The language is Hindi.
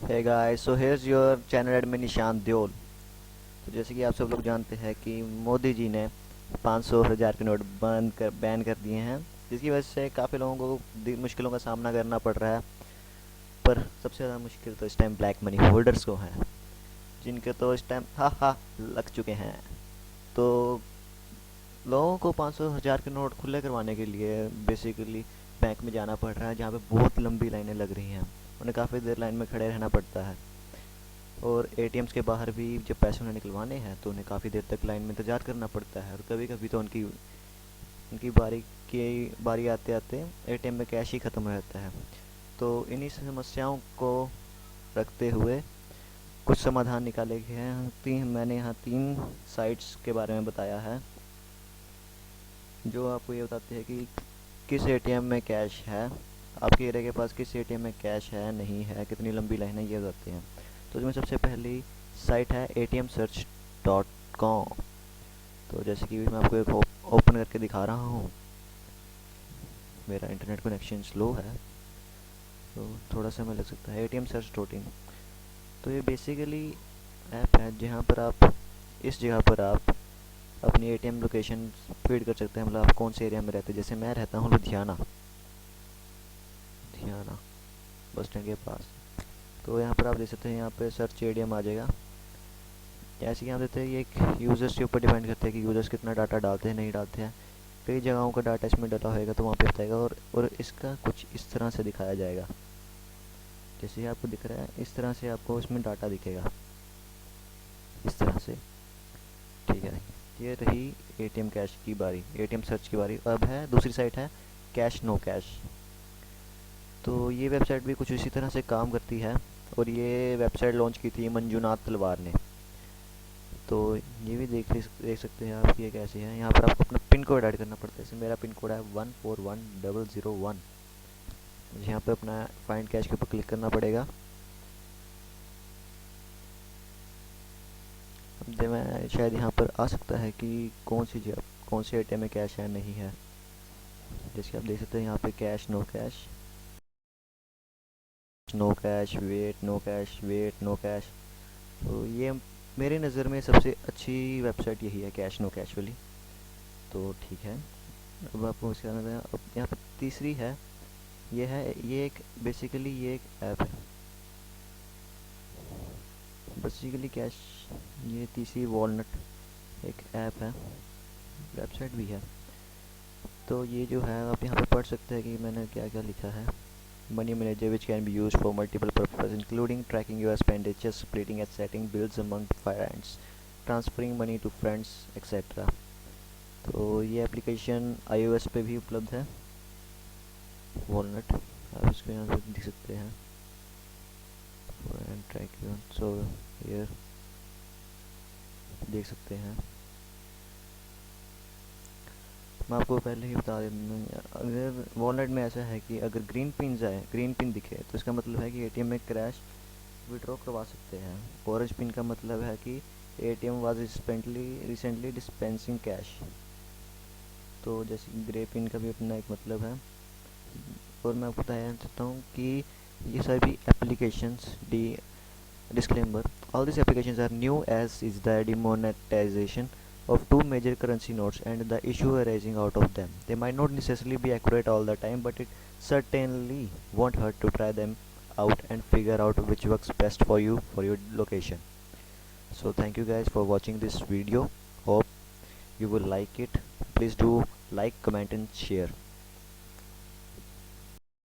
Hey guys, so here's your channel admin Nishan Deol. तो जैसे कि आप सब लोग जानते हैं कि मोदी जी ने 500 हज़ार के नोट बैन कर दिए हैं, जिसकी वजह से काफ़ी लोगों को मुश्किलों का सामना करना पड़ रहा है। पर सबसे ज़्यादा मुश्किल तो इस टाइम ब्लैक मनी होल्डर्स को है, जिनके तो इस टाइम हा लग चुके हैं। तो लोगों को 500 हज़ार के नोट खुले करवाने के लिए बेसिकली बैंक में जाना पड़ रहा है, जहाँ पे बहुत लंबी लाइनें लग रही हैं। उन्हें काफ़ी देर लाइन में खड़े रहना पड़ता है। और एटीएम्स के बाहर भी जब पैसे उन्हें निकलवाने हैं तो उन्हें काफ़ी देर तक लाइन में इंतज़ार करना पड़ता है, और कभी कभी तो उनकी उनकी बारी आते आते एटीएम में कैश ही ख़त्म हो जाता है। तो इन्हीं समस्याओं को रखते हुए कुछ समाधान निकाले गए हैं। मैंने यहाँ 3 साइट्स के बारे में बताया है, जो आपको ये बताते हैं कि किस एटीएम में कैश है, आपके एरिया के पास किस एटीएम में कैश है नहीं है, कितनी लंबी लाइन है, ये बताते हैं। तो इसमें सबसे पहली साइट है atmsearch.com। तो जैसे कि मैं आपको एक ओपन करके दिखा रहा हूँ। मेरा इंटरनेट कनेक्शन स्लो है तो थोड़ा समय लग सकता है। atmsearch.in, तो ये बेसिकली ऐप है जहाँ पर आप इस जगह पर आप अपनी एटीएम लोकेशन फीड कर सकते हैं। मतलब आप कौन से एरिया में रहते हैं। जैसे मैं रहता हूँ लुधियाना लुधियाना बस स्टैंड के पास। तो यहाँ पर आप देख सकते हैं, यहाँ पे सर्च एटीएम आ जाएगा। जैसे कि हम देते हैं, ये एक यूज़र्स के ऊपर डिपेंड करता है कि यूज़र्स कितना डाटा डालते हैं नहीं डालते हैं। कई जगहों का डाटा इसमें डाला होएगा तो वहाँ पे बताएगा, और इसका कुछ इस तरह से दिखाया जाएगा। जैसे ही आपको दिख रहा है इस तरह से आपको इसमें डाटा दिखेगा, इस तरह से। ठीक है, ये रही एटीएम कैश की बारी, एटीएम सर्च की बारी। अब है दूसरी साइट है कैश नो कैश। तो ये वेबसाइट भी कुछ इसी तरह से काम करती है, और ये वेबसाइट लॉन्च की थी मंजूनाथ तलवार ने। तो ये भी देख सकते हैं आप, ये कैसे है। यहाँ पर आपको अपना पिन कोड ऐड करना पड़ता है। जैसे मेरा पिन कोड है 141001। मुझे यहाँ पे अपना फाइंड कैश के ऊपर क्लिक करना पड़ेगा। अब मैं शायद यहाँ पर आ सकता है कि कौन सी एटीएम में कैश है नहीं है। जैसे कि आप देख सकते हैं यहाँ पे cash no cash, no cash wait, no cash wait, no cash. तो ये मेरी नज़र में सबसे अच्छी वेबसाइट यही है, कैश नो कैश वाली। तो ठीक है, अब आपको इसके बाद अब यहाँ पर तीसरी है। ये एक बेसिकली ये एक ऐप है बेसिकली कैश। ये तीसरी वॉलनट एक ऐप है, वेबसाइट भी है। तो ये जो है आप यहाँ पे पढ़ सकते हैं कि मैंने क्या क्या लिखा है। Money manager which can be use for multiple purpose including tracking your expenditure, splitting and setting bills among friends, transferring money to friends etcetera. तो ये एप्लीकेशन iOS पे भी उपलब्ध है, वॉलनट। आप इसको यहाँ पे देख सकते हैं, ट्रैक सो ये देख सकते हैं। मैं आपको पहले ही बता दूँ, अगर वॉलेट में ऐसा है कि अगर ग्रीन पिन दिखे तो इसका मतलब है कि एटीएम में क्रैश विड्रॉ करवा सकते हैं। ऑरेंज पिन का मतलब है कि ATM was recently dispensing cash. तो जैसे ग्रे पिन का भी अपना एक मतलब है। और मैं आपको बताना चाहता हूँ कि ये सभी applications disclaimer, all these applications are new as is the demonetization of two major currency notes and the issue arising out of them. They might not necessarily be accurate all the time, but it certainly won't hurt to try them out and figure out which works best for you for your location. So thank you guys for watching this video. Hope you will like it. Please do like, comment and share.